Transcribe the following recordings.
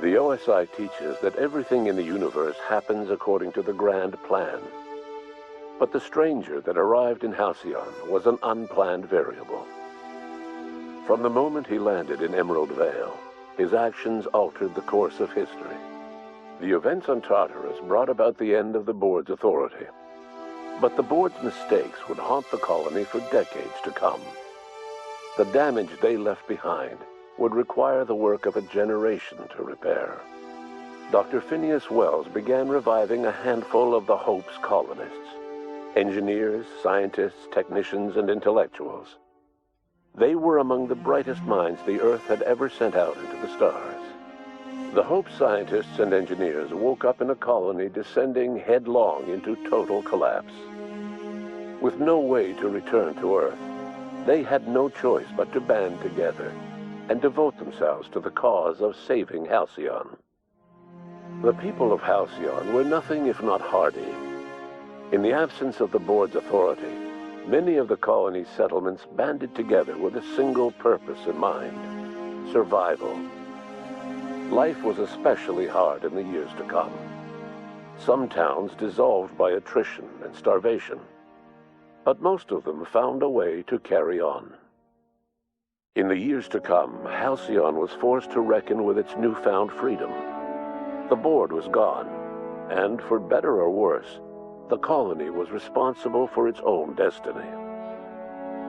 The OSI teaches that everything in the universe happens according to the grand plan. But the stranger that arrived in Halcyon was an unplanned variable. From the moment he landed in Emerald Vale, his actions altered the course of history. The events on Tartarus brought about the end of the board's authority. But the board's mistakes would haunt the colony for decades to come. The damage they left behind would require the work of a generation to repair. Dr. Phineas Wells began reviving a handful of the Hope's colonists: engineers, scientists, technicians, and intellectuals. They were among the brightest minds the Earth had ever sent out into the stars. The Hope scientists and engineers woke up in a colony descending headlong into total collapse. With no way to return to Earth, they had no choice but to band together and devote themselves to the cause of saving Halcyon. The people of Halcyon were nothing if not hardy. In the absence of the board's authority, many of the colony's settlements banded together with a single purpose in mind: survival. Life was especially hard in the years to come. Some towns dissolved by attrition and starvation, but most of them found a way to carry on. In the years to come, Halcyon was forced to reckon with its newfound freedom. The board was gone, and for better or worse, the colony was responsible for its own destiny.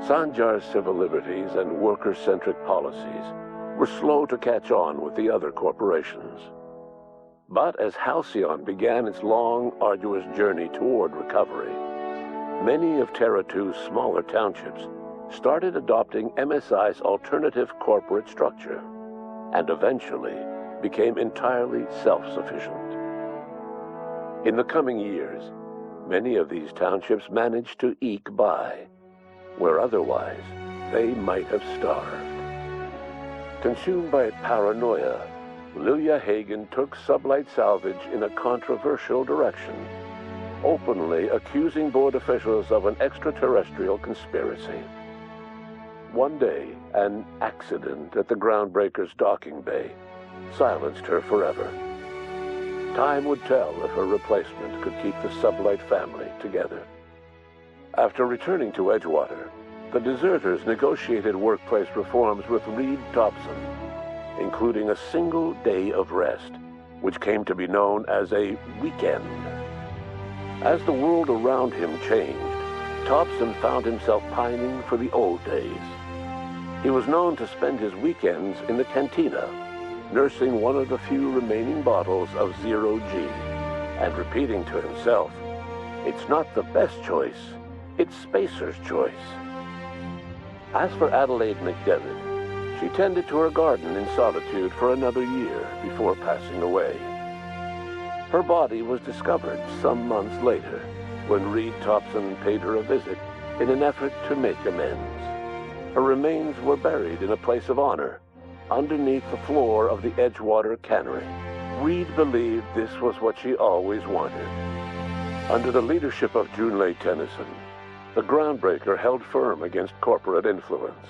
Sanjar's civil liberties and worker-centric policies were slow to catch on with the other corporations. But as Halcyon began its long, arduous journey toward recovery, many of Terra 2's smaller townships started adopting MSI's alternative corporate structure, and eventually became entirely self-sufficient. In the coming years, many of these townships managed to eke by, where otherwise they might have starved. Consumed by paranoia, Lilia Hagen took Sublight Salvage in a controversial direction, openly accusing board officials of an extraterrestrial conspiracy. One day, an accident at the Groundbreaker's docking bay silenced her forever. Time would tell if her replacement could keep the Sublight family together. After returning to Edgewater, the deserters negotiated workplace reforms with Reed Thompson, including a single day of rest, which came to be known as a weekend. As the world around him changed, Thompson found himself pining for the old days. He was known to spend his weekends in the cantina, nursing one of the few remaining bottles of Zero-G, and repeating to himself, "It's not the best choice, it's Spacer's choice." As for Adelaide McDevitt, she tended to her garden in solitude for another year before passing away. Her body was discovered some months later, when Reed Thompson paid her a visit in an effort to make amends. Her remains were buried in a place of honor, underneath the floor of the Edgewater Cannery. Reed believed this was what she always wanted. Under the leadership of Junlei Tennyson, the Groundbreaker held firm against corporate influence.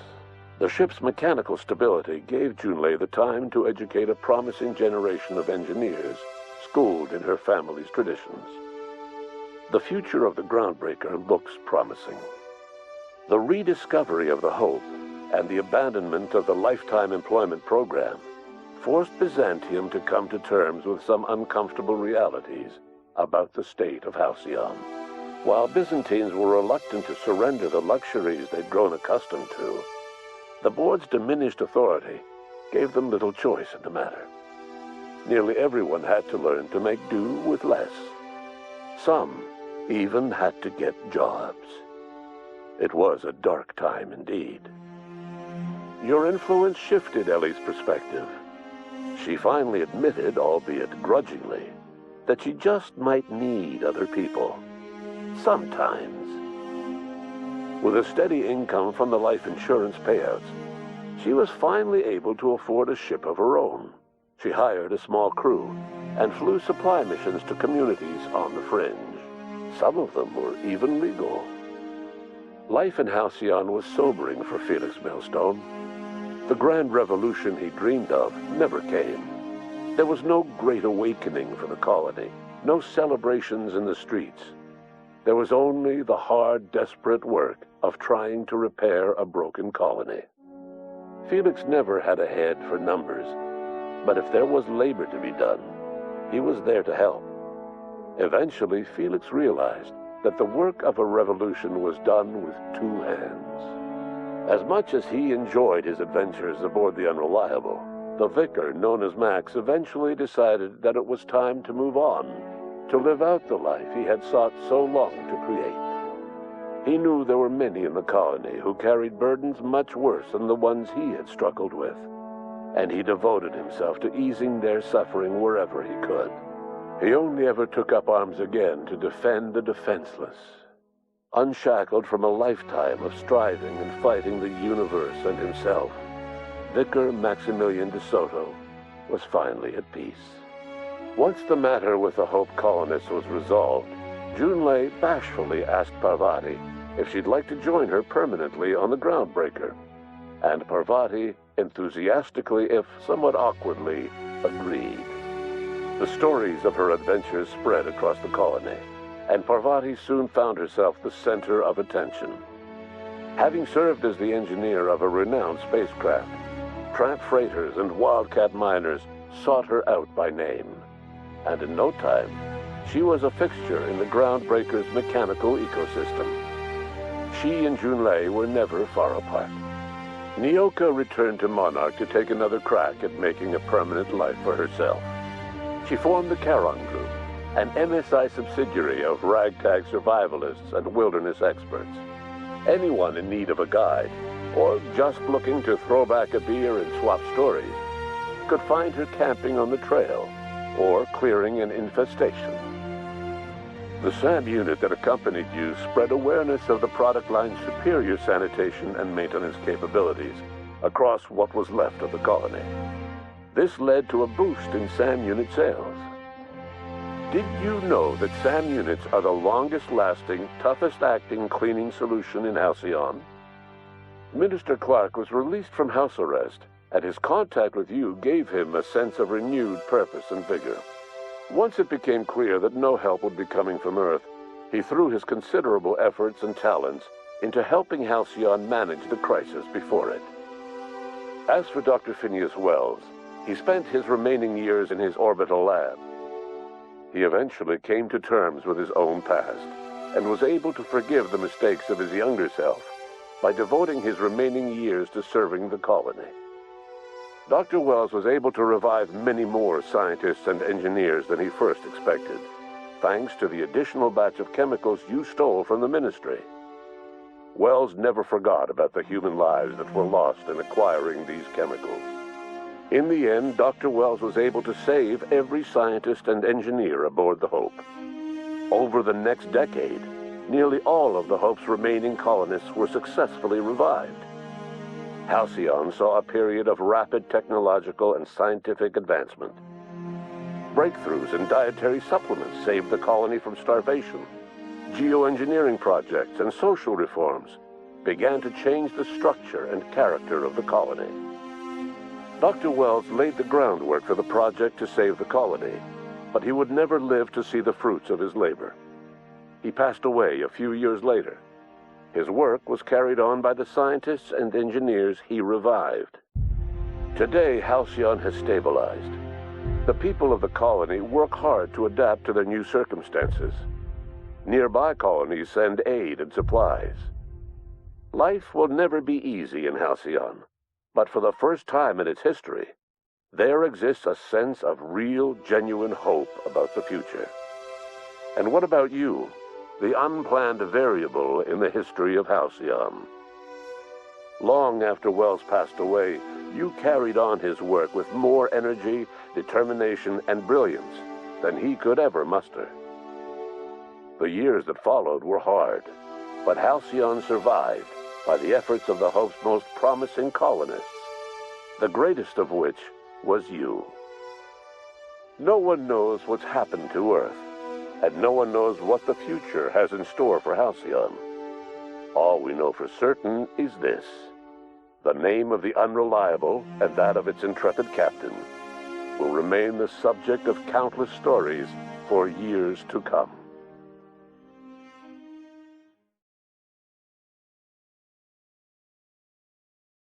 The ship's mechanical stability gave Junlei the time to educate a promising generation of engineers, schooled in her family's traditions. The future of the Groundbreaker looks promising. The rediscovery of the Hope and the abandonment of the lifetime employment program forced Byzantium to come to terms with some uncomfortable realities about the state of Halcyon. While Byzantines were reluctant to surrender the luxuries they'd grown accustomed to, the board's diminished authority gave them little choice in the matter. Nearly everyone had to learn to make do with less. Some even had to get jobs. It was a dark time indeed. Your influence shifted Ellie's perspective. She finally admitted, albeit grudgingly, that she just might need other people. Sometimes. With a steady income from the life insurance payouts, she was finally able to afford a ship of her own. She hired a small crew and flew supply missions to communities on the fringe. Some of them were even legal. Life in Halcyon was sobering for Felix Millstone. The grand revolution he dreamed of never came. There was no great awakening for the colony, no celebrations in the streets. There was only the hard, desperate work of trying to repair a broken colony. Felix never had a head for numbers, but if there was labor to be done, he was there to help. Eventually, Felix realized that the work of a revolution was done with two hands. As much as he enjoyed his adventures aboard the Unreliable, the vicar, known as Max, eventually decided that it was time to move on, to live out the life he had sought so long to create. He knew there were many in the colony who carried burdens much worse than the ones he had struggled with, and he devoted himself to easing their suffering wherever he could. He only ever took up arms again to defend the defenseless. Unshackled from a lifetime of striving and fighting the universe and himself, Vicar Maximilian de Soto was finally at peace. Once the matter with the Hope colonists was resolved, Junlei bashfully asked Parvati if she'd like to join her permanently on the Groundbreaker, and Parvati enthusiastically, if somewhat awkwardly, agreed. The stories of her adventures spread across the colony, and Parvati soon found herself the center of attention. Having served as the engineer of a renowned spacecraft, tramp freighters and wildcat miners sought her out by name, and in no time, she was a fixture in the Groundbreaker's mechanical ecosystem. She and Junlei were never far apart. Nyoka returned to Monarch to take another crack at making a permanent life for herself. She formed the Charon Group, an MSI subsidiary of ragtag survivalists and wilderness experts. Anyone in need of a guide, or just looking to throw back a beer and swap stories, could find her camping on the trail or clearing an infestation. The SAM unit that accompanied you spread awareness of the product line's superior sanitation and maintenance capabilities across what was left of the colony. This led to a boost in SAM unit sales. Did you know that SAM units are the longest-lasting, toughest-acting cleaning solution in Halcyon? Minister Clark was released from house arrest, and his contact with you gave him a sense of renewed purpose and vigor. Once it became clear that no help would be coming from Earth, he threw his considerable efforts and talents into helping Halcyon manage the crisis before it. As for Dr. Phineas Wells, he spent his remaining years in his orbital lab. He eventually came to terms with his own past, and was able to forgive the mistakes of his younger self by devoting his remaining years to serving the colony. Dr. Wells was able to revive many more scientists and engineers than he first expected, thanks to the additional batch of chemicals you stole from the Ministry. Wells never forgot about the human lives that were lost in acquiring these chemicals. In the end, Dr. Wells was able to save every scientist and engineer aboard the Hope. Over the next decade, nearly all of the Hope's remaining colonists were successfully revived. Halcyon saw a period of rapid technological and scientific advancement. Breakthroughs in dietary supplements saved the colony from starvation. Geoengineering projects and social reforms began to change the structure and character of the colony. Dr. Wells laid the groundwork for the project to save the colony, but he would never live to see the fruits of his labor. He passed away a few years later. His work was carried on by the scientists and engineers he revived. Today, Halcyon has stabilized. The people of the colony work hard to adapt to their new circumstances. Nearby colonies send aid and supplies. Life will never be easy in Halcyon, but for the first time in its history, there exists a sense of real, genuine hope about the future. And what about you, the unplanned variable in the history of Halcyon? Long after Wells passed away, you carried on his work with more energy, determination, and brilliance than he could ever muster. The years that followed were hard, but Halcyon survived by the efforts of the Hope's most promising colonists, the greatest of which was you. No one knows what's happened to Earth, and no one knows what the future has in store for Halcyon. All we know for certain is this: the name of the Unreliable and that of its intrepid captain, will remain the subject of countless stories for years to come.